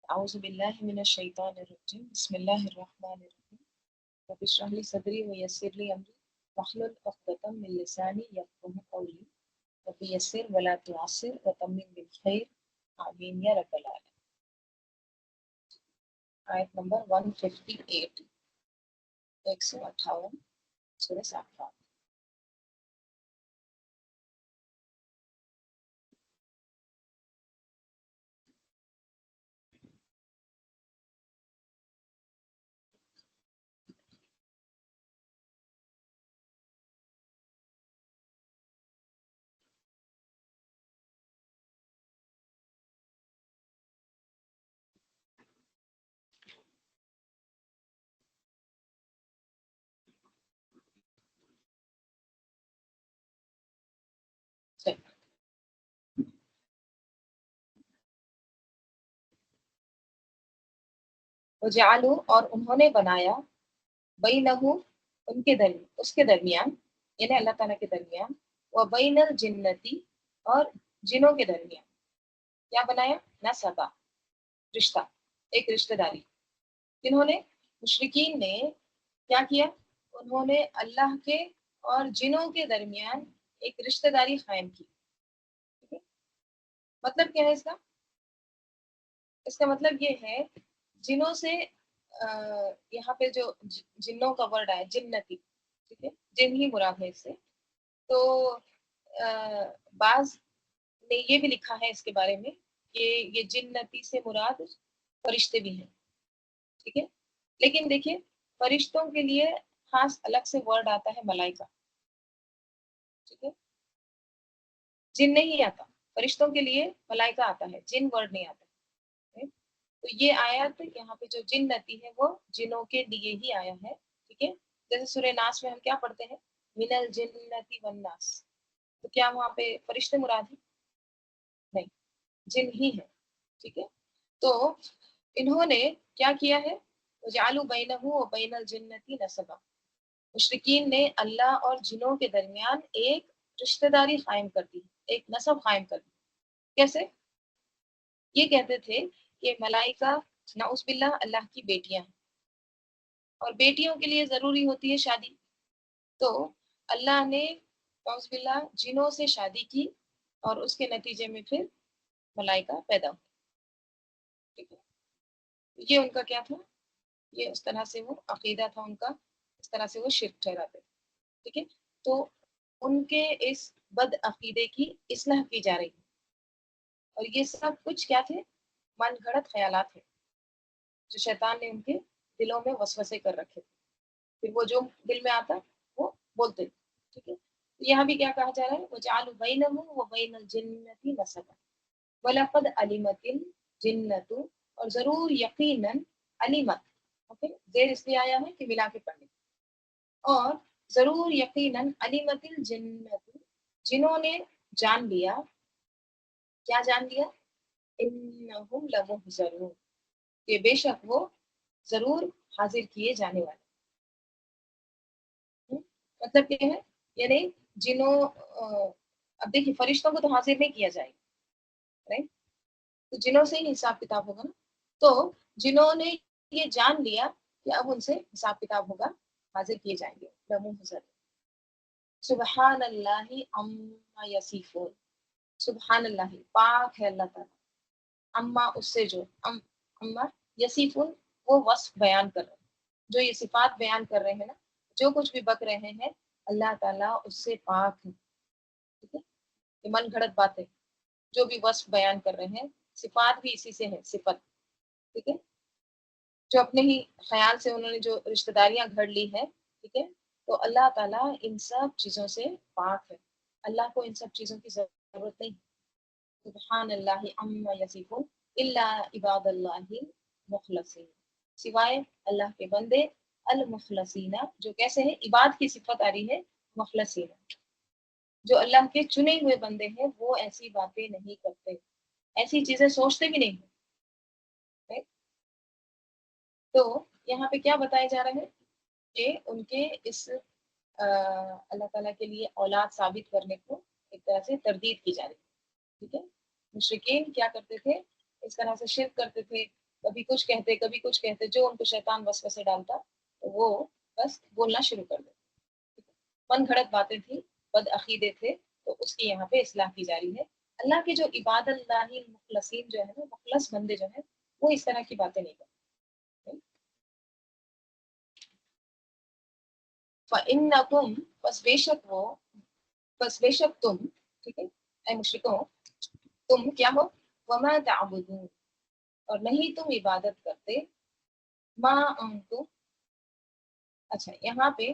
أعوذ بالله من الشيطان الرجيم بسم الله الرحمن الرحيم رب اشرح لي صدري ويسر لي أمري واحلل عقدة من لساني يفقهوا قولي رب يسر ولا تعسر وتمم بالخير آمين يا رب العالمين. آیت نمبر 158 158 سورہ صافات. وجعلوا اور انہوں نے بنایا بینہو ان کے اس کے درمیان یعنی اللہ تعالیٰ کے درمیان وبین الجنتی اور جنوں کے درمیان کیا بنایا؟ نسبا رشتہ، ایک رشتہ داری. جنہوں نے مشرکین نے کیا کیا؟ انہوں نے اللہ کے اور جنوں کے درمیان ایک رشتہ داری قائم کی. مطلب کیا ہے اس کا؟ اس کا مطلب یہ ہے جنوں سے یہاں پہ جو جنوں کا ورڈ آیا جنتی، ٹھیک ہے، جن ہی مراد ہے اس سے. تو بعض نے یہ بھی لکھا ہے اس کے بارے میں کہ یہ جنتی سے مراد فرشتے بھی ہیں، ٹھیک ہے. لیکن دیکھیے فرشتوں کے لیے خاص الگ سے ورڈ آتا ہے ملائکہ، ٹھیک ہے. جن نہیں آتا، فرشتوں کے لیے ملائکہ آتا ہے، جن ورڈ نہیں آتا. تو یہ آیت یہاں پہ جو جنتی ہے وہ جنوں کے لیے ہی آیا ہے، ٹھیک ہے. جیسے سورہ ناس میں ہم کیا پڑھتے ہیں؟ من الجنتی والناس، تو کیا وہاں پہ فرشتے مراد ہیں؟ نہیں، جن ہی ہے، ٹھیک ہے. تو انہوں نے کیا کیا ہے؟ وجعلوا بینہ وبین الجنتی نسبا، مشرکین نے اللہ اور جنوں کے درمیان ایک رشتہ داری قائم کر دی، ایک نسب قائم کر دی. کیسے؟ یہ کہتے تھے کہ ملائکہ نعوذ باللہ اللہ کی بیٹیاں ہیں اور بیٹیوں کے لیے ضروری ہوتی ہے شادی. تو اللہ نے نعوذ باللہ جنوں سے شادی کی اور اس کے نتیجے میں پھر ملائکہ پیدا ہوئے، ٹھیک ہے. یہ ان کا کیا تھا؟ یہ اس طرح سے وہ عقیدہ تھا ان کا، اس طرح سے وہ شرک ٹھہراتے تھے، ٹھیک ہے. تو ان کے اس بد عقیدے کی اصلاح کی جا رہی ہے. اور یہ سب کچھ کیا تھے؟ من گھڑت خیالات ہیں جو شیطان نے ان کے دلوں میں وسوسے کر رکھے تھے. پھر وہ جو دل میں آتا وہ بولتے تھے، ٹھیک ہے. یہاں بھی کیا کہا جا رہا ہے؟ وجعلوا بینہ وبین الجنۃ نسبا ولقد علمت الجنۃ، اور ضرور یقیناً علمت، اوکے، زیر اس لیے آیا ہے کہ ملا کے پڑھنے، اور ضرور یقیناً علمت الجنۃ، جنہوں نے جان لیا. کیا جان لیا؟ انہم لمحضرون، کہ بے شک وہ ضرور حاضر کیے جانے والے. مطلب کیا ہے؟ یعنی جنوں اب دیکھیے فرشتوں کو تو حاضر نہیں کیا جائے گا، رائٹ؟ تو جنوں سے ہی حساب کتاب ہوگا نا. تو جنہوں نے یہ جان لیا کہ اب ان سے حساب کتاب ہوگا، حاضر کیے جائیں گے. لمحضر، سبحان اللہ عما یصفون، سبحان اللہ، پاک ہے اللہ تعالیٰ، اما اس سے جو اما یصفون، وہ وصف بیان کر رہے ہیں، جو یہ صفات بیان کر رہے ہیں نا، جو کچھ بھی بک رہے ہیں اللہ تعالیٰ اس سے پاک ہے، ٹھیک ہے. یہ من گھڑت باتیں جو بھی وصف بیان کر رہے ہیں، صفات بھی اسی سے ہے، صفت، ٹھیک ہے. جو اپنے ہی خیال سے انہوں نے جو رشتہ داریاں گھڑ لی ہے، ٹھیک ہے. تو اللہ تعالیٰ ان سب چیزوں سے پاک ہے، اللہ کو ان سب چیزوں کی ضرورت نہیں. سبحان اللہ عما یصفون الا عباد اللہ المخلصین، سوائے اللہ کے بندے المخلصین، جو کیسے ہیں؟ عباد کی صفت آ رہی ہے، مخلصین، جو اللہ کے چنے ہوئے بندے ہیں، وہ ایسی باتیں نہیں کرتے، ایسی چیزیں سوچتے بھی نہیں. تو یہاں پہ کیا بتایا جا رہا ہے کہ ان کے اس اللہ تعالیٰ کے لیے اولاد ثابت کرنے کو ایک طرح سے تردید کی جا رہی ہے، ٹھیک ہے. مشرکین کیا کرتے تھے؟ اس طرح سے شرک کرتے تھے، کبھی کچھ کہتے کبھی کچھ کہتے، جو ان کو شیطان وسوسے ڈالتا تو وہ بس بولنا شروع کر دیتے. من گھڑت باتیں تھیں، بد عقیدے تھے، تو اس کی یہاں پہ اصلاح کی جا رہی ہے. اللہ کے جو عباد اللہ المخلصین جو ہے نا، مخلص بندے جو ہیں، وہ اس طرح کی باتیں نہیں کرتے. فَإِنَّكُمْ، بس بے شک تم، ٹھیک ہے اے مشرکوں، تم کیا ہو؟ وَمَا تَعْبُدُونَ، اور نہیں تم عبادت کرتے، ما انتم. اچھا یہاں پہ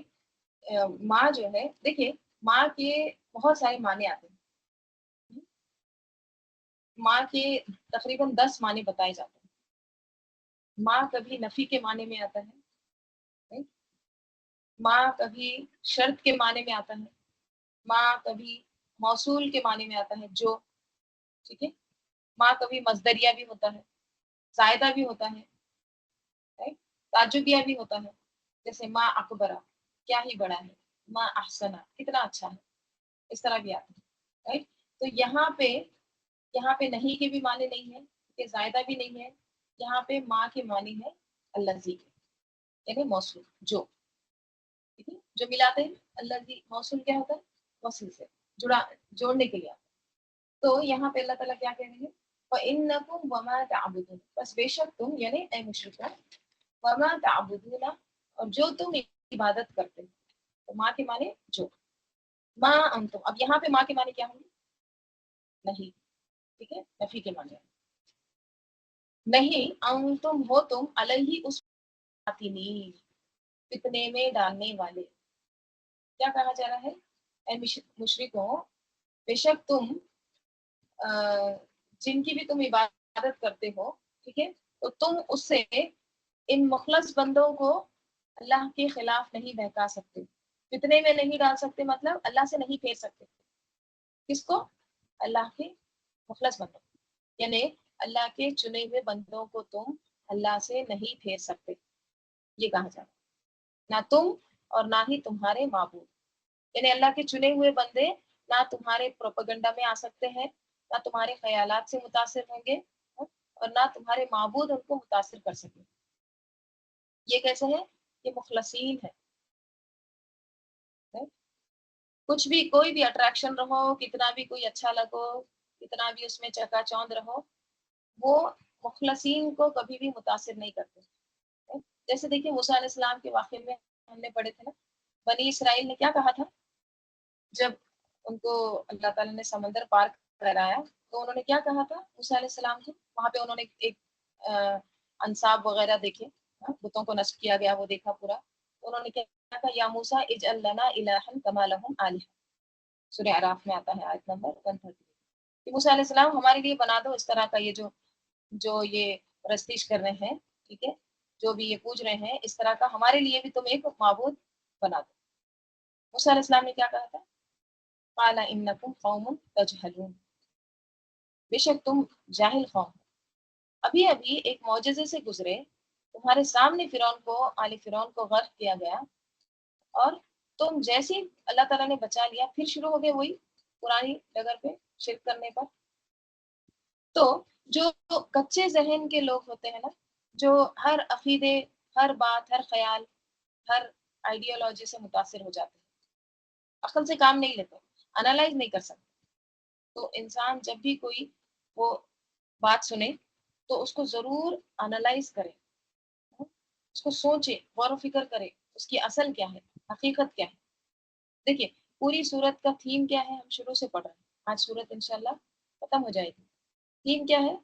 ماں جو ہے، دیکھیے ماں کے بہت سارے معنی آتے ہیں. ماں کے تقریباً 10 معنی بتائے جاتے ہیں. ماں کبھی نفی کے معنی میں آتا ہے، ماں کبھی شرط کے معنی میں آتا ہے، ماں کبھی موصول کے معنی میں آتا ہے جو، ٹھیک ہے. ماں کبھی مصدریہ بھی ہوتا ہے، زائدہ بھی ہوتا ہے، تعجبیہ بھی ہوتا ہے. جیسے ماں اکبرہ، کیا ہی بڑا ہے، ماں احسنہ، کتنا اچھا ہے، اس طرح بھی آتا ہے، رائٹ. تو یہاں پہ نہیں کے بھی معنی نہیں ہے، کہ زائدہ بھی نہیں ہے. یہاں پہ ماں کے معنی ہے الذی کے، یعنی موصول جو، ٹھیک ہے. جو ملاتے ہیں الذی، موصول کیا ہوتا ہے؟ وصل سے جوڑنے کے لیے آتا ہے. تو یہاں پہ اللہ تعالیٰ کیا کہہ رہے ہیں؟ وَإِنَّكُمْ وَمَا تَعْبُدُونَ، بس بے شک تم، یعنی اے مشرکوں، وَمَا تَعْبُدُونَ، اور جو تم عبادت کرتے ہیں. تو ماں کے معنی جو، ماں انتم، اب یہاں پہ ماں کے معنی کیا ہوں گے؟ نہیں، ٹھیک ہے، نفی کے معنی نہیں. انتم ہو تم، علیہ اس فاتنین، فتنے میں ڈالنے والے. کیا کہا جا رہا ہے؟ اے مشرکوں، بے شک تم جن کی بھی تم عبادت کرتے ہو، ٹھیک ہے، تو تم اس سے ان مخلص بندوں کو اللہ کے خلاف نہیں بہکا سکتے، فتنے میں نہیں ڈال سکتے، مطلب اللہ سے نہیں پھیر سکتے. کس کو؟ اللہ کے مخلص بندوں، یعنی اللہ کے چنے ہوئے بندوں کو تم اللہ سے نہیں پھیر سکتے. یہ کہا جاتا ہے. نہ تم اور نہ ہی تمہارے معبود، یعنی اللہ کے چنے ہوئے بندے نہ تمہارے پروپیگنڈا میں آ سکتے ہیں، نہ تمہارے خیالات سے متاثر ہوں گے، اور نہ تمہارے معبود ان کو متاثر کر سکیں. یہ کیسے ہے؟ یہ مخلصین ہے. کچھ بھی، کوئی بھی اٹریکشن رہو، کتنا بھی کوئی اچھا لگو، کتنا بھی اس میں چکا چوند رہو، وہ مخلصین کو کبھی بھی متاثر نہیں کرتے. جیسے دیکھیے موسیٰ علیہ السلام کے واقعے میں ہم نے پڑھے تھے نا، بنی اسرائیل نے کیا کہا تھا جب ان کو اللہ تعالیٰ نے سمندر پار کرایا، تو انہوں نے کیا کہا تھا موسیٰ علیہ السلام سے؟ وہاں پہ انہوں نے ایک انصاب وغیرہ دیکھے، بتوں کو نصب کیا گیا، وہ دیکھا پورا. انہوں نے کیا کہا؟ یا موسیٰ اجعل لنا الہا کما لہم آلہہ، سورہ اعراف میں آتا ہے آیت نمبر 130. کہ موسیٰ علیہ السلام ہمارے لیے بنا دو اس طرح کا، یہ جو یہ پرستش کر رہے ہیں، ٹھیک ہے، جو بھی یہ پوج رہے ہیں، اس طرح کا ہمارے لیے بھی تم ایک معبود بنا دو. موسیٰ علیہ السلام نے کیا کہا تھا؟ قال انکم قوم تجہلون، بے شک تم جاہل قوم. ابھی ابھی ایک معجزے سے گزرے، تمہارے سامنے آل فرعون کو غرق کیا گیا، اور تم جیسے اللہ تعالیٰ نے بچا لیا، پھر شروع ہو گئے وہی پرانی ڈگر پہ شرک کرنے پر. تو جو کچے ذہن کے لوگ ہوتے ہیں نا، جو ہر عقیدے، ہر بات، ہر خیال، ہر آئیڈیالوجی سے متاثر ہو جاتے ہیں، عقل سے کام نہیں لیتے، انالائز نہیں کر سکتے. تو انسان جب بھی کوئی وہ بات سنے تو اس کو ضرور انالائز کرے، اس کو سوچے، غور و فکر کرے، اس کی اصل کیا ہے، حقیقت کیا ہے. دیکھیے پوری سورت کا تھیم کیا ہے، ہم شروع سے پڑھ رہے ہیں، آج سورت انشاءاللہ ختم ہو جائے گی. تھیم کیا ہے؟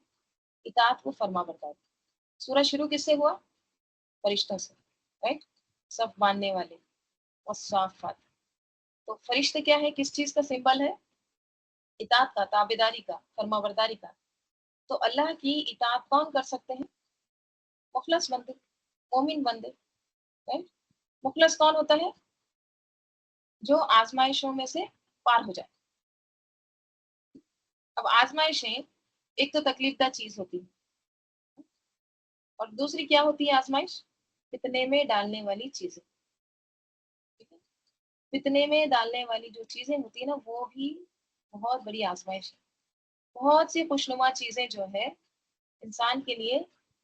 اطاعت کو فرما برداری. سورہ شروع کس سے ہوا؟ فرشتوں سے، رائٹ، سب ماننے والے، والصافات. تو فرشتے کیا ہے، کس چیز کا سمبل ہے؟ اطاعت کا، تابعداری کا، فرما برداری کا. تو اللہ کی اطاعت کون کر سکتے ہیں؟ مخلص بندے، مومن بندے. مخلص کون ہوتا ہے؟ جو آزمائشوں میں سے پار ہو جائے. اب آزمائشیں ایک تو تکلیف دہ چیز ہوتی ہے، اور دوسری کیا ہوتی ہے آزمائش؟ فتنے میں ڈالنے والی چیزیں. فتنے میں ڈالنے والی جو چیزیں ہوتی ہیں نا، وہ بھی بہت بڑی آزمائش ہے. بہت سی خوشنما چیزیں جو ہے انسان کے لیے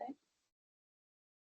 right?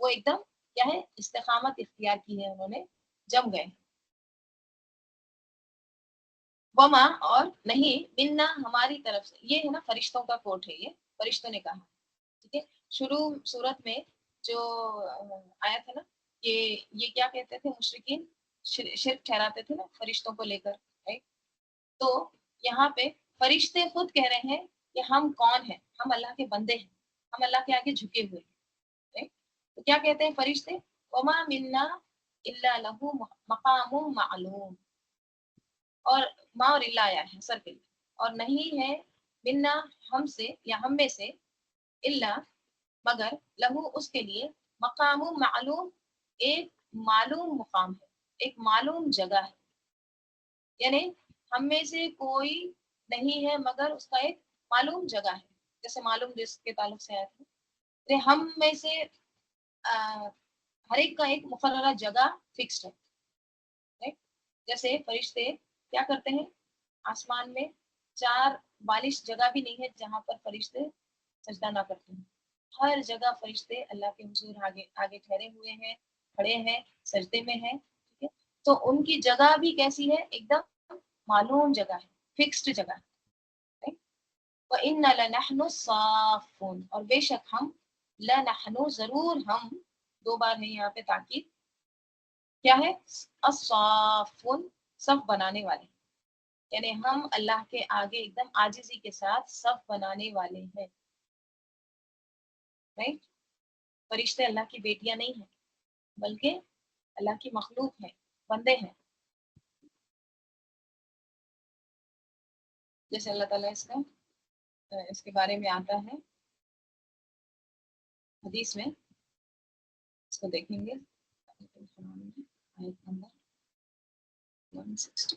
وہ ایک دم کیا ہے استقامت اختیار کی ہے، انہوں نے جم گئے. وما اور نہیں منا ہماری طرف سے، یہ ہے نا فرشتوں کا کوٹ ہے، یہ فرشتوں نے کہا. ٹھیک ہے، شروع صورت میں جو آیا تھا نا، یہ کیا کہتے تھے مشرکین، شرک ٹھہراتے تھے نا فرشتوں کو لے کر. تو یہاں پہ فرشتے خود کہہ رہے ہیں کہ ہم کون ہیں، ہم اللہ کے بندے ہیں، ہم اللہ کے آگے جھکے ہوئے ہیں. تو کیا کہتے ہیں فرشتے، وما منا الا لہو مقام معلوم، اور ما اور اللہ آیا ہے سر کے لیے، اور نہیں ہے منا ہم سے یا ہم میں سے، اللہ مگر لہو اس کے لیے مقام معلوم، ایک معلوم مقام ہے، ایک معلوم جگہ ہے. یعنی ہم میں سے کوئی نہیں ہے مگر اس کا ایک معلوم جگہ ہے، جیسے معلوم رزق کے تعلق سے آیا تھا، ہم میں سے ہر ایک کا ایک مقررہ جگہ فکسڈ ہے. جیسے فرشتے کیا کرتے ہیں، آسمان میں 42 جگہ بھی نہیں ہے جہاں پر فرشتے سجدہ نہ کرتے ہیں. ہر جگہ فرشتے اللہ کے حضور آگے آگے ٹھہرے ہوئے ہیں، کھڑے ہیں، سجدے میں ہیں. ٹھیک ہے، تو ان کی جگہ بھی کیسی ہے، ایک دم معلوم جگہ ہے، فکسڈ جگہ ہے. وَإِنَّ لَنَحْنُ الصَّافُّونَ، اور بے شک ہم، لَنَحْنُ ضرور ہم، دو بار ہے یہاں پہ تاکید، کیا ہے الصَّافُّونَ صف بنانے والے، یعنی ہم اللہ کے آگے ایک دم عاجزی کے ساتھ صف بنانے والے ہیں. رائٹ، فرشتے اللہ کی بیٹیاں نہیں ہیں بلکہ اللہ کی مخلوق ہیں، بندے ہیں. جیسے اللہ تعالیٰ اس کے بارے میں آتا ہے حدیث میں، اس کو دیکھیں گے آیت نمبر 160.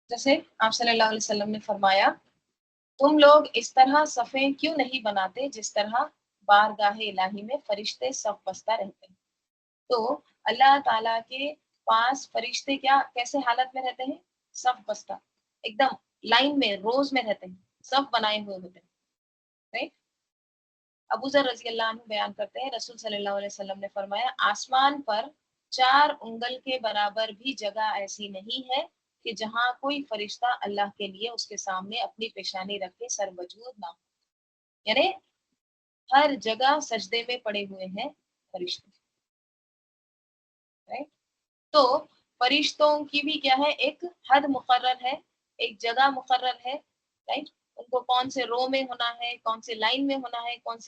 جیسے آپ صلی اللہ علیہ وسلم نے فرمایا، تم لوگ اس طرح صفیں کیوں نہیں بناتے جس طرح بارگاہ الہی میں فرشتے صف بستہ رہتے ہیں. تو اللہ تعالیٰ کے پاس فرشتے کیا کیسے حالت میں رہتے ہیں، صف بستہ، ایک دم لائن میں، روز میں رہتے ہیں، صف بنائے ہوئے ہوتے ہیں. رائٹ، ابو ذر رضی اللہ عنہ بیان کرتے ہیں رسول صلی اللہ علیہ وسلم نے فرمایا، آسمان پر 4 انگل کے برابر بھی جگہ ایسی نہیں ہے کہ جہاں کوئی فرشتہ اللہ کے لیے اس کے سامنے اپنی پیشانی رکھ کے سر وجود نہ ہو. یعنی ہر جگہ سجدے میں پڑے ہوئے ہیں فرشتے. تو فرشتوں کی بھی کیا ہے، ایک حد مقرر ہے، ایک جگہ مقرر ہے. رائٹ، ان کو کون سے رو میں ہونا ہے، کون سے لائن میں ہونا ہے، کون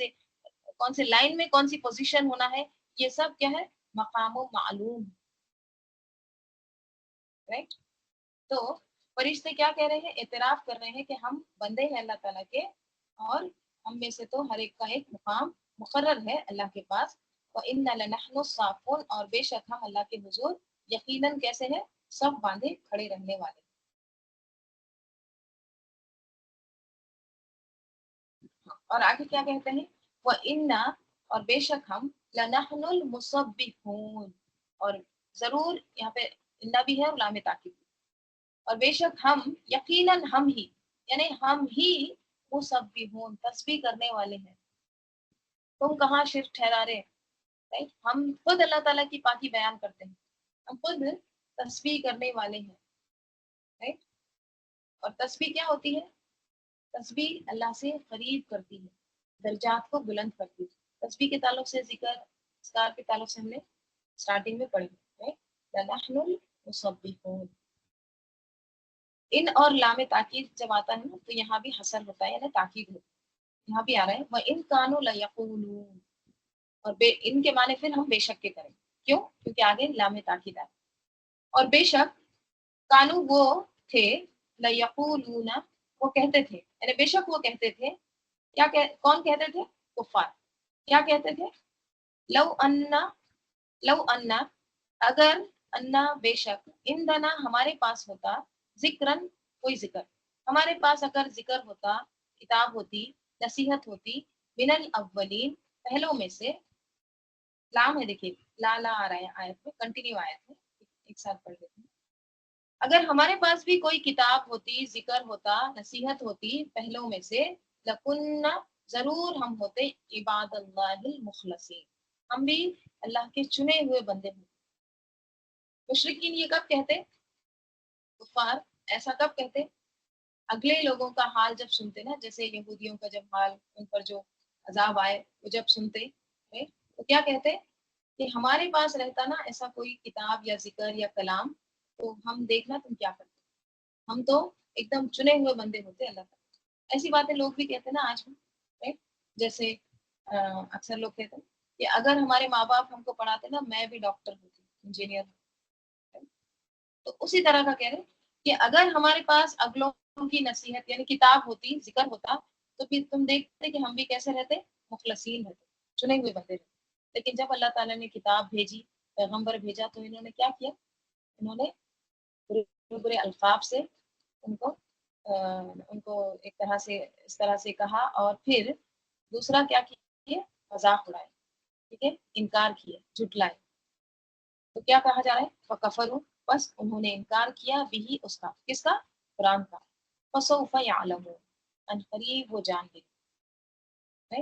سے لائن میں کون سی پوزیشن ہونا ہے، یہ سب کیا ہے مقام و معلوم. رائٹ، تو فرشتے کیا کہہ رہے ہیں، اعتراف کر رہے ہیں کہ ہم بندے ہیں اللہ تعالیٰ کے، اور ہم میں سے تو ہر ایک کا ایک مقام مقرر ہے اللہ کے پاس. وَإِنَّ لَنَحْنُ الصَّافُّونَ، اور بے شک ہم اللہ کے حضور یقیناً کیسے ہیں، سب باندھے کھڑے رہنے والے. اور آگے کیا کہتے ہیں، وَإِنَّا، اور بے شک ہم، لَنَحْنُ الْمُصَبِّحُونَ، اور ضرور یہاں پہ انا بھی ہے اور لام تاکید، اور بے شک ہم، یقیناً ہم ہی، یعنی ہم ہی مصبحون تسبیح کرنے والے ہیں. تم کہاں شرک ٹھہرا رہے. ہم خود اللہ تعالیٰ کی پاکی بیان کرتے ہیں، ہم خود تسبیح کرنے والے ہیں. اور تسبیح کیا ہوتی ہے، تسبیح اللہ سے قریب کرتی ہے، درجات کو بلند کرتی ہے. تسبیح کے تعلق سے ذکر اذکار کے تعلق سے ہم نے سٹارٹنگ میں پڑھی ہے، لَنَحْنُ الْمُصَبِّحُونَ. ان اور لام تاکید جب آتا ہے نا تو یہاں بھی حسر ہوتا ہے، یعنی تاکید ہوتا ہے. یہاں بھی آ رہا ہے وَإِن كَانُوا لَيَقُولُونَ، اور ان کے معنی پھر ہم بے شک کے کریں. کیوں؟ کیونکہ آگے لام تاکید آئے. اور بے شک کانو وہ تھے، لَيَقُولُونَ وہ کہتے تھے، یعنی بے شک وہ کہتے تھے. کون کہتے تھے، کفار. کیا کہتے تھے، لو انا اگر، انا بے شک، اندنا ہمارے پاس ہوتا، ذکرن کوئی ذکر، ہمارے پاس اگر ذکر ہوتا، کتاب ہوتی، نصیحت ہوتی، من الاولین پہلوں میں سے. لام ہے، دیکھیے لا لا آ رہا ہے آیت میں، کنٹینیو آیت ہے، ایک ساتھ پڑھ لیتے ہیں. اگر ہمارے پاس بھی کوئی کتاب ہوتی، ذکر ہوتا، نصیحت ہوتی پہلوں میں سے، لکنہ ضرور ہم ہوتے عباد اللہ المخلصین، ہم بھی اللہ کے چنے ہوئے بندے ہوتے۔ مشرکین یہ کب کہتے؟ کفار ایسا کب کہتے؟ اگلے لوگوں کا حال جب سنتے نا، جیسے یہودیوں کا جب حال، ان پر جو عذاب آئے وہ جب سنتے تو کیا کہتے کہ ہمارے پاس رہتا نا ایسا کوئی کتاب یا ذکر یا کلام، تو ہم دیکھنا تم کیا کرتے، ہم تو ایک دم چنے ہوئے بندے ہوتے اللہ کا۔ ایسی باتیں لوگ بھی کہتے ہیں نا آج بھی، جیسے اکثر لوگ کہتے ہیں کہ اگر ہمارے ماں باپ ہم کو پڑھاتے نا، میں بھی ڈاکٹر ہوتی، انجینئر ہوتی۔ تو اسی طرح کا کہہ رہے کہ اگر ہمارے پاس اگلوں کی نصیحت یعنی کتاب ہوتی، ذکر ہوتا، تو پھر تم دیکھتے کہ ہم بھی کیسے رہتے، مخلصین رہتے، چنے ہوئے بندے رہتے۔ لیکن جب اللہ تعالیٰ نے کتاب بھیجی، پیغمبر بھیجا، تو انہوں نے کیا کیا؟ انہوں نے برے برے القاب سے ان کو ایک طرح سے اس طرح سے کہا، اور پھر دوسرا کیا کیے؟ مذاق اڑائے، ٹھیک ہے، انکار کیے، جھٹلائے۔ تو کیا کہا جا رہا ہے؟ فکفروا، بس انہوں نے انکار کیا، بھی اس کا، کس کا؟ قرآن کا۔ فسوف یعلمون، ان قریب وہ جان لیں گے۔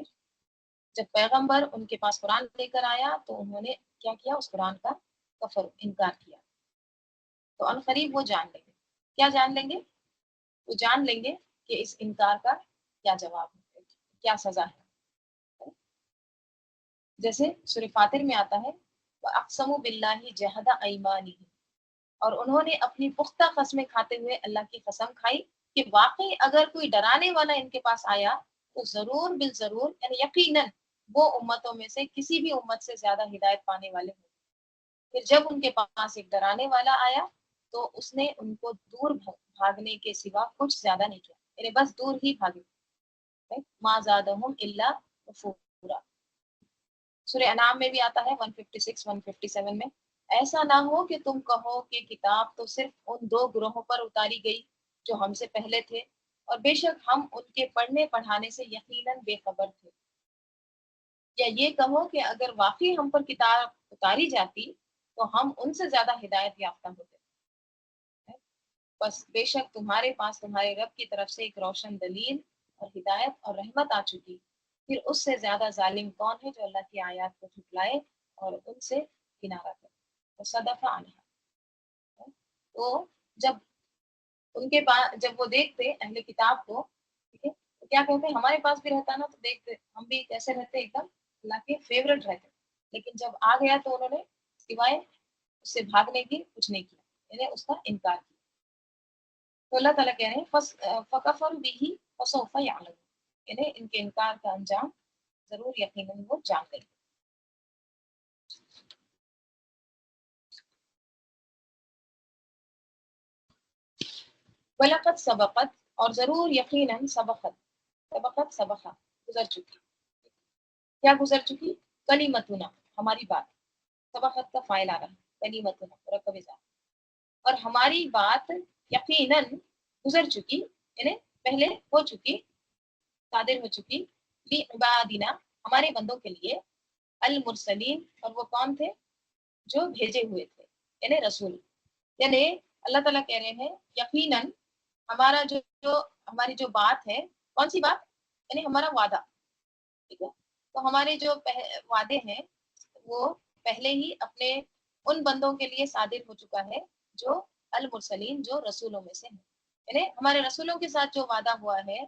جب پیغمبر ان کے پاس قرآن لے کر آیا تو انہوں نے کیا کیا؟ اس قرآن کا کفر، انکار کیا۔ تو ان قریب وہ جان لیں گے، کیا جان لیں گے؟ وہ جان لیں گے کہ اس انکار کا کیا جواب ہے، کیا سزا ہے۔ جیسے سورہ فاتر میں آتا ہے وَأَقْسَمُوا بِاللَّهِ جَهْدَ أَيْمَانِهِمْ، اور انہوں نے اپنی پختہ قسمیں کھاتے ہوئے اللہ کی قسم کھائی کہ واقعی اگر کوئی ڈرانے والا ان کے پاس آیا تو ضرور بالضرور، یعنی یقیناً وہ امتوں میں سے کسی بھی امت سے زیادہ ہدایت پانے والے ہوں۔ پھر جب ان کے پاس ایک ڈرانے والا آیا تو اس نے ان کو دور بھاگنے کے سوا کچھ زیادہ نہیں کیا، یعنی بس دور ہی بھاگے۔ ما زادہم الا نفورا، سورہ انعام میں بھی آتا ہے 156 157 میں، ایسا نہ ہو کہ تم کہو کہ کتاب تو صرف ان دو گروہوں پر اتاری گئی جو ہم سے پہلے تھے، اور بے شک ہم ان کے پڑھنے پڑھانے سے یقیناً بے خبر تھے۔ یا یہ کہو کہ اگر واقعی ہم پر کتاب اتاری جاتی تو ہم ان سے زیادہ ہدایت یافتہ ہوتے، بس بے شک تمہارے پاس تمہارے رب کی طرف سے ایک روشن دلیل اور ہدایت اور رحمت آ چکی، پھر اس سے زیادہ ظالم کون ہے جو اللہ کی آیات کو جھٹلائے اور ان سے کنارہ کرے۔ وصدف عنہا، تو جب ان کے پاس، جب وہ دیکھتے اہل کتاب کو، ٹھیک ہے، تو کیا کہتے؟ ہمارے پاس بھی رہتا نا تو دیکھتے ہم بھی کیسے رہتے، ایک دم اللہ کے فیورٹ رہتے، لیکن جب آ گیا تو انہوں نے سوائے اس سے بھاگنے کی کچھ نہیں کیا، یعنی اس کا انکار کیا۔ تو اللہ تعالیٰ کہہ رہے ہیں فَكَفَرُوا بِهِ فَسَوْفَ يَعْلَمُونَ، یعنی ان کے انکار کا انجام ضرور یقیناً وہ جان لیں گے۔ وَلَقَدْ سَبَقَتْ، اور ضرور یقیناً سبقت گزر چکی، کیا گزر چکی؟ کلیمتنا، ہماری بات، سبقت کا فاعل آ رہا ہے، کلیمتنا مرکب اضافہ، اور ہماری بات یقیناً گزر چکی، یعنی پہلے ہو چکی، صادر ہو چکی، لعبادنا، ہمارے بندوں کے لیے، المرسلین، اور وہ کون تھے؟ جو بھیجے ہوئے تھے، یعنی رسول۔ یعنی اللہ تعالیٰ کہہ رہے ہیں یقیناً ہمارا جو ہماری جو بات ہے، کون سی بات؟ یعنی ہمارا وعدہ، ٹھیک ہے، تو ہمارے جو وعدے ہیں وہ پہلے ہی اپنے ان بندوں کے لیے صادر ہو چکا ہے جو المرسلین، جو رسولوں میں سے ہیں، یعنی ہمارے رسولوں کے ساتھ جو وعدہ ہوا ہے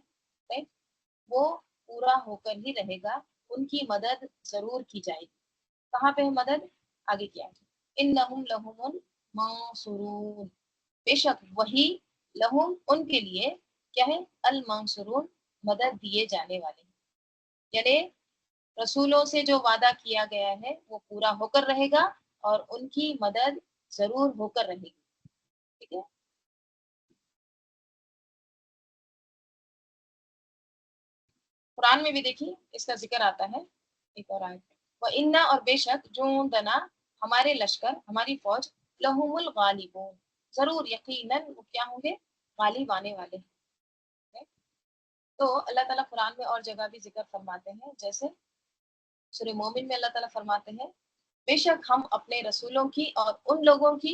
وہ پورا ہو کر ہی رہے گا، ان کی مدد ضرور کی جائے گی۔ کہاں پہ ہے مدد؟ آگے کیا ہے؟ انہم لہم المنصورون، بے شک وہی لہم ان کے لیے کیا ہے؟ المنصورون، مدد دیے جانے والے ہیں، یعنی رسولوں سے جو وعدہ کیا گیا ہے وہ پورا ہو کر رہے گا اور ان کی مدد ضرور ہو کر رہے گی، ٹھیک ہے۔ قرآن میں بھی دیکھیے اس کا ذکر آتا ہے ایک اور آیت، وَإِنَّا، اور بے شک، جُندَنَا، ہمارے لشکر، ہماری فوج، لَهُمُ الْغَالِبُونَ، ضرور یقیناً وہ کیا ہوں گے؟ غالب آنے والے ہیں۔ تو اللہ تعالیٰ قرآن میں اور جگہ بھی ذکر فرماتے ہیں، جیسے سورہ مومن میں اللہ تعالیٰ فرماتے ہیں بے شک ہم اپنے رسولوں کی اور ان لوگوں کی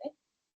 right?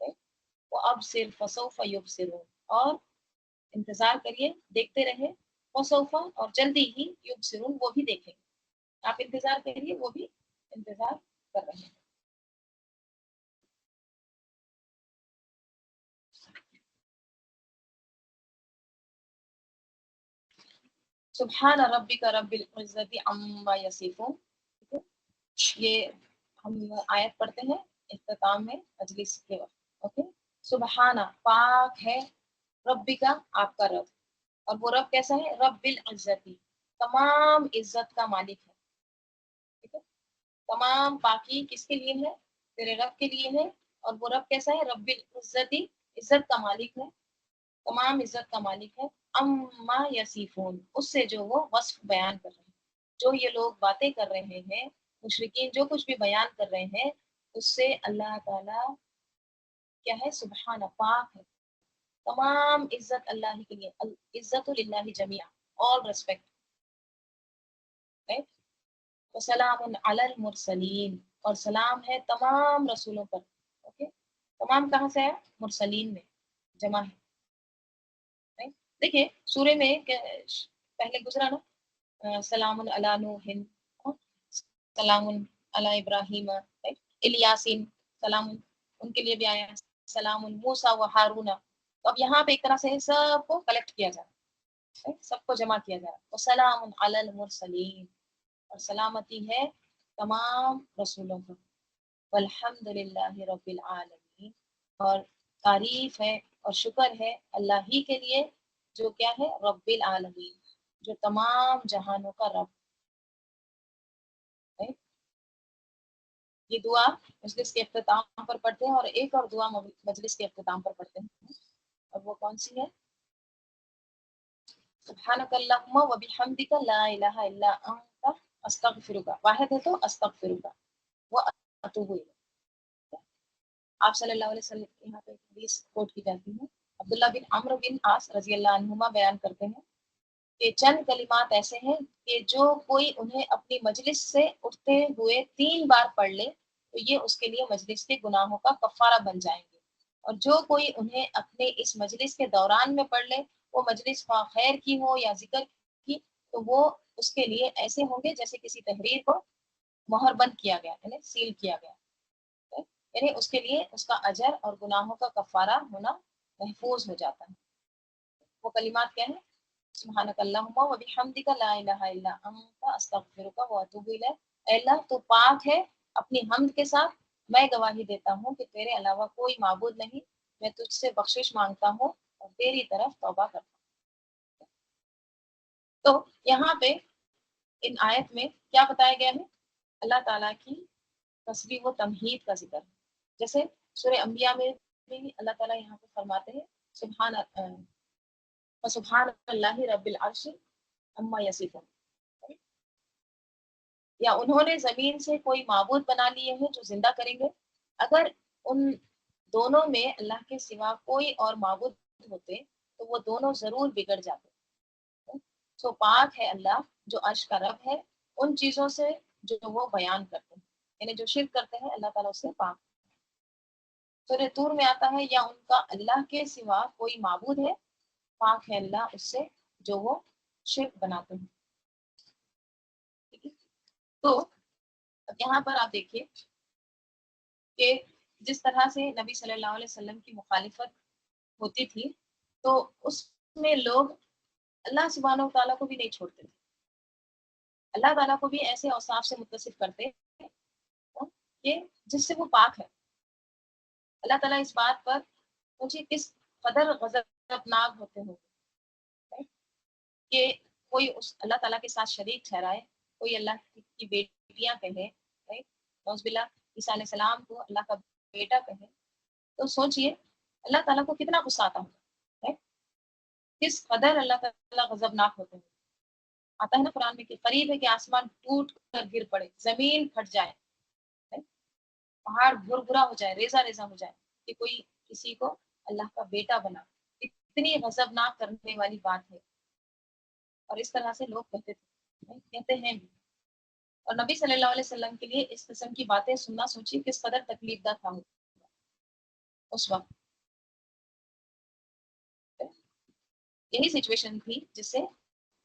right? وَأَبْصِرْ فَسَوْفَ يُبْصِرُونَ، اور انتظار کریے، دیکھتے رہے، وَسَوْفَ اور جلدی ہی، يُبْصِرُونَ وہ بھی دیکھیں گے. آپ انتظار کریے، وہ بھی انتظار کر رہے ہیں. سبحان ربک رب العزت عما یصفون. یہ ہم آیت پڑھتے ہیں اختتام میں مجلس کے وقت. اوکے، سبحانہ پاک ہے، ربی کا آپ کا رب، اور وہ رب کیسا ہے؟ رب العزتی تمام عزت کا مالک ہے. ٹھیک ہے، تمام پاکی کس کے لیے ہے؟ تیرے رب کے لیے ہے. اور وہ رب کیسا ہے؟ رب العزتی عزت کا مالک ہے، تمام عزت کا مالک ہے. اما یصفون اس سے جو وہ وصف بیان کر رہے ہیں، جو یہ لوگ باتیں کر رہے ہیں، مشرکین جو کچھ بھی بیان کر رہے ہیں، اس سے اللہ تعالی کیا ہے؟ سبحانہ پاک ہے. تمام عزت اللہ ہی کے لیے، عزت للہ جمیعا، all respect. وسلام علی المرسلین، اور سلام ہے تمام رسولوں پر. اوکے، تمام کہاں سے ہے؟ مرسلین میں جمع ہے. دیکھیے سورے میں پہلے گزرا نا، سلام علی نوح، سلام علی ابراہیم، الیاسین، سلام ان کے لیے بھی آیا، سلام موسیٰ و ہارون. تو اب یہاں پہ ایک طرح سے سب کو کلیکٹ کیا جا رہا ہے، سب کو جمع کیا جا رہا ہے. وسلام علی المرسلین، اور سلامتی ہے تمام رسولوں پر. والحمد للہ رب العالمین، اور تعریف ہے اور شکر ہے اللہ ہی کے لیے، جو کیا ہے؟ رب العالمین، جو تمام جہانوں کا رب ہے. یہ دعا مجلس کے اختتام پر پڑھتے ہیں، اور ایک اور دعا مجلس کے اختتام پر پڑھتے ہیں، اور وہ کون سی ہے؟ سبحانک اللہم و بحمدک لا الہ الا انت استغفرک. واحد ہے تو استغفرک و اتوب الیک. آپ صلی اللہ علیہ وسلم یہاں پہ حدیث کوٹ کی جاتی ہے. عبداللہ بن عمرو بن عاص رضی اللہ عنہما بیان کرتے ہیں کہ چند کلمات ایسے ہیں کہ جو کوئی انہیں اپنی مجلس سے اٹھتے ہوئے 3 بار پڑھ لے تو یہ اس کے لیے مجلس کے گناہوں کا کفارہ بن جائیں گے. اور جو کوئی انہیں اپنے اس مجلس کے دوران میں پڑھ لے، وہ مجلس خواہ خیر کی ہو یا ذکر کی، تو وہ اس کے لیے ایسے ہوں گے جیسے کسی تحریر کو مہر بند کیا گیا، یعنی سیل کیا گیا. یعنی اس کے لیے اس کا اجر اور گناہوں کا کفارہ ہونا محفوظ ہو جاتا ہے. وہ کلمات کیا ہیں؟ سبحانک اللہم و بحمدک لا الہ الا انت استغفرک و اتوب الیک. اے اللہ تو پاک ہے اپنی حمد کے ساتھ، میں گواہی دیتا ہوں کہ تیرے علاوہ کوئی معبود نہیں، میں تجھ سے بخشش مانگتا ہوں اور تیری طرف توبہ کرتا ہوں. تو یہاں پہ ان آیت میں کیا بتایا گیا ہے؟ اللہ تعالیٰ کی تسبیح و تمہید کا ذکر ہے. جیسے سورہ انبیاء میں بھی اللہ تعالیٰ یہاں پہ فرماتے ہیں سبحان اللہ رب العرش عما یصفون، یا انہوں نے زمین سے کوئی معبود بنا لیے ہیں جو زندہ کریں گے. اگر ان دونوں میں اللہ کے سوا کوئی اور معبود ہوتے تو وہ دونوں ضرور بگڑ جاتے. سو پاک ہے اللہ جو عرش کا رب ہے ان چیزوں سے جو وہ بیان کرتے ہیں، یعنی جو شرک کرتے ہیں اللہ تعالیٰ اس سے پاک. سورہ طور میں آتا ہے یا ان کا اللہ کے سوا کوئی معبود ہے، پاک ہے اللہ اس سے جو وہ شرک بناتے ہیں. ٹھیک ہے، تو یہاں پر آپ دیکھیے کہ جس طرح سے نبی صلی اللہ علیہ وسلم کی مخالفت ہوتی تھی تو اس میں لوگ اللہ سبحانہ و تعالیٰ کو بھی نہیں چھوڑتے تھے. اللہ تعالیٰ کو بھی ایسے اوصاف سے متصف کرتے کہ جس سے وہ پاک ہے. اللہ تعالیٰ اس بات پر مجھے کس قدر غضبناک ہوتے ہوں کہ کوئی اس اللہ تعالیٰ کے ساتھ شریک ٹھہرائے، کوئی اللہ کی بیٹیاں کہے، نعوذ باللہ عیسیٰ علیہ السلام کو اللہ کا بیٹا کہے، تو سوچئے اللہ تعالیٰ کو کتنا غصہ آتا ہوگا، کس قدر اللہ تعالیٰ غضبناک ہوتے ہیں. آتا ہے نا قرآن میں کہ قریب ہے کہ آسمان ٹوٹ کر گر پڑے، زمین پھٹ جائے، پہاڑ بھربھرا ہو جائے، ریزہ ریزہ ہو جائے کہ کوئی کسی کو اللہ کا بیٹا بنا. اتنی غضبناک کرنے والی بات ہے، اور اس طرح سے لوگ کہتے تھے، کہتے ہیں بھی. اور نبی صلی اللہ علیہ وسلم کے لیے اس قسم کی باتیں سننا سوچی کس قدر تکلیف دہ تھا اس وقت. یہی سچویشن تھی جس سے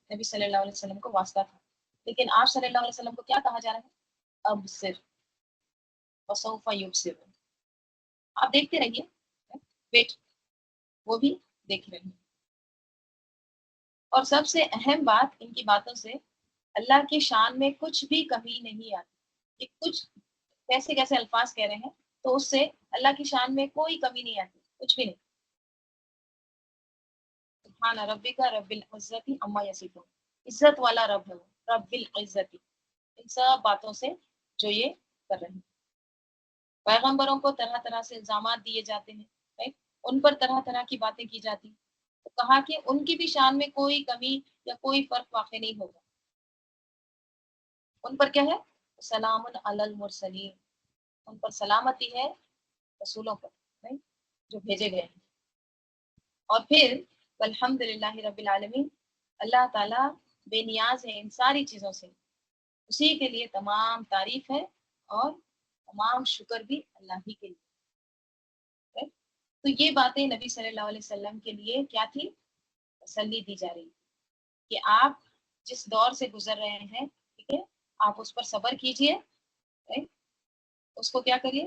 نبی صلی اللہ علیہ وسلم کو واسطہ تھا. لیکن آپ صلی اللہ علیہ وسلم کو کیا کہا جا رہا ہے؟ اب صرف وسوف یبصرون، آپ دیکھتے رہیے، ویٹ، وہ بھی دیکھ رہے ہیں. اور سب سے اہم بات ان کی باتوں سے اللہ کی شان میں کچھ بھی کمی نہیں آتی. کہ کچھ کیسے کیسے الفاظ کہہ رہے ہیں تو اس سے اللہ کی شان میں کوئی کمی نہیں آتی، کچھ بھی نہیں. سبحان ربک رب العزت عما یصفون، عزت والا رب ہے وہ، رب العزت، ان سب باتوں سے جو یہ کر رہے ہیں. پیغمبروں کو طرح طرح سے الزامات دیے جاتے ہیں، right؟ ان پر طرح طرح کی باتیں کی جاتی ہیں. تو کہا کہ ان کی بھی شان میں کوئی کمی یا کوئی فرق واقع نہیں ہوگا. ان پر کیا ہے؟ سلام علی المرسلین، ان پر سلامتی ہے رسولوں پر، right؟ جو بھیجے گئے ہیں. اور پھر الحمد للہ رب العالمین، اللہ تعالیٰ بے نیاز ہے ان ساری چیزوں سے، اسی کے لیے تمام تعریف ہے اور تمام شکر بھی اللہ ہی کے لیے. تو یہ باتیں نبی صلی اللہ علیہ وسلم کے لیے کیا تھی؟ تسلی دی جا رہی کہ آپ جس دور سے گزر رہے ہیں، ٹھیک ہے، آپ اس پر صبر کیجئے، اس کو کیا کریے؟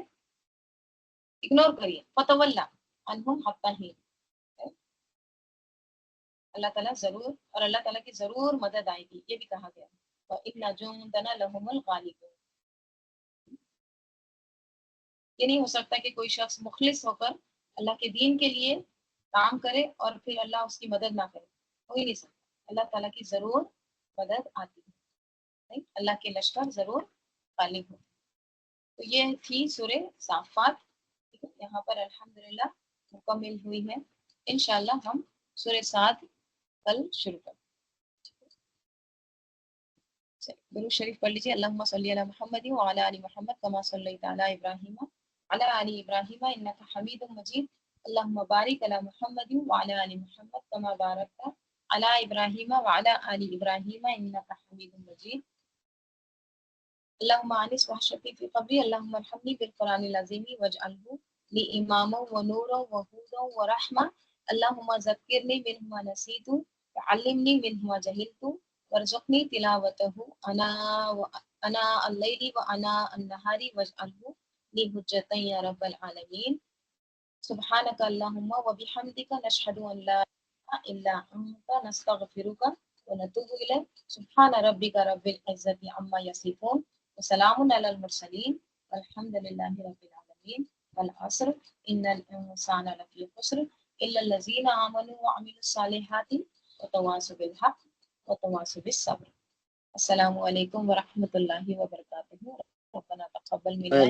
اگنور کریے. فتولا عنہم حتی حین، اللہ تعالیٰ ضرور، اور اللہ تعالیٰ کی ضرور مدد آئے گی، یہ بھی کہا گیا. وَإِنَّ جُندَنَا لَهُمُ الْغَالِبُونَ. یہ نہیں ہو سکتا کہ کوئی شخص مخلص ہو کر اللہ کے دین کے لیے کام کرے اور پھر اللہ اس کی مدد نہ کرے، ہو ہی نہیں سکتا. اللہ تعالیٰ کی ضرور مدد آتی ہے، اللہ کے لشکر ضرور غالب ہو. تو یہ تھی سورہ صافات. یہاں پر الحمدللہ مکمل ہوئی ہے. انشاءاللہ ہم سورہ 7 کل شروع کریں. درود شریف پڑھ لیجیے. اللہم صلی علی محمد وعلی آل محمد کما صلیت علی ابراہیم وعلی آل ابراہیم انک حمید مجید. اللہم بارک علی محمد وعلی آل محمد کما بارکت علی ابراہیم وعلی آل ابراہیم انک حمید مجید. اللہم انس وحشتی فی قبری. اللہم ارحمنی بالقرآن العظیم واجعلہ لی اماما ونورا وہدا ورحمہ. اللہم ذکرنی منہ ما نسیت وعلمنی منہ ما جہلت وارزقنی تلاوتہ انا اللیل وانا النہار واجعلہ لی حجتا یا رب العالمین. سبحانک اللہم وبحمدک نشہد ان لا الہ الا انت نستغفرک ونتوب الیک. سبحان ربک رب العزت عما یصفون وسلام علی المرسلین والحمد للہ رب العالمین. والعصر ان الانسان لفی خسر الا الذین آمنوا وعملوا الصالحات وتواصوا بالحق وتواصوا بالصبر. السلام علیکم ورحمۃ اللہ وبرکاتہ. ربنا تقبل منا